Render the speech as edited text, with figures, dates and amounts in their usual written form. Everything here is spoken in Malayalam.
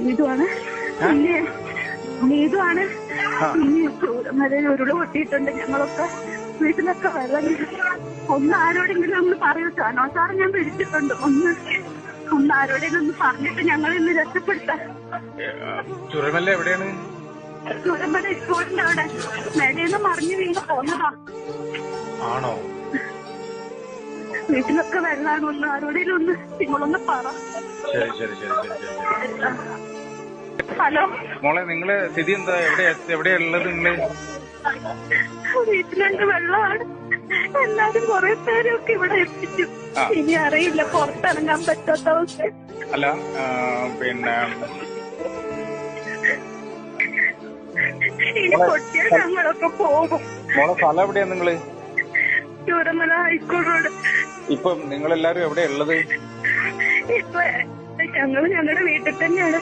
നീതുവാണ് പിന്നെ നീതുവാണ് ഇനി ചൂരമല ഉരുള് പൊട്ടിയിട്ടുണ്ട്. ഞങ്ങളൊക്കെ വീട്ടിലൊക്കെ വെള്ളം ഒന്ന് ആരോടെങ്കിലും ഒന്ന് പറയൂ. സാനോ സാറ് ഞാൻ വിളിച്ചിട്ടുണ്ട്. ഒന്ന് ആരോടെങ്കിലും ഒന്ന് പറഞ്ഞിട്ട് ഞങ്ങൾ ഇന്ന് രക്ഷപ്പെടുത്താം. ചുരമല്ല എവിടെയാണ്? ചൂരമല സ്കൂളിന്റെ അവിടെ മേടേന്ന് മറിഞ്ഞു വീണ് പോന്നതാ. ആണോ? വീട്ടിലൊക്കെ വെള്ളമാണ്. ഒന്ന് ആരോടെങ്കിലും ഒന്ന് നിങ്ങളൊന്ന് പറ. ശരി ശരി ശരി ശരി ശരി. ഹലോ മോളെ, നിങ്ങള് സ്ഥിതി എന്താ? എവിടെയാ ഉള്ളത് നിങ്ങള്? വീട്ടിലുണ്ട്, വെള്ളമാണ്. എല്ലാരും കുറെ പേരൊക്കെ ഇവിടെ എത്തിച്ചു. ഇനി അറിയില്ല, പുറത്തിറങ്ങാൻ പറ്റാത്ത അവസ്ഥ. അല്ല പിന്നെ ഇനി പൊട്ടിയാൽ ഞങ്ങളൊക്കെ പോകും. മോളെ സ്ഥലം എവിടെയാ നിങ്ങള്? Chooramala high school road. ഇപ്പം നിങ്ങളെല്ലാരും എവിടെയാ ഉള്ളത്? ഇപ്പൊ ഞങ്ങള് ഞങ്ങളുടെ വീട്ടിൽ തന്നെയാണ്.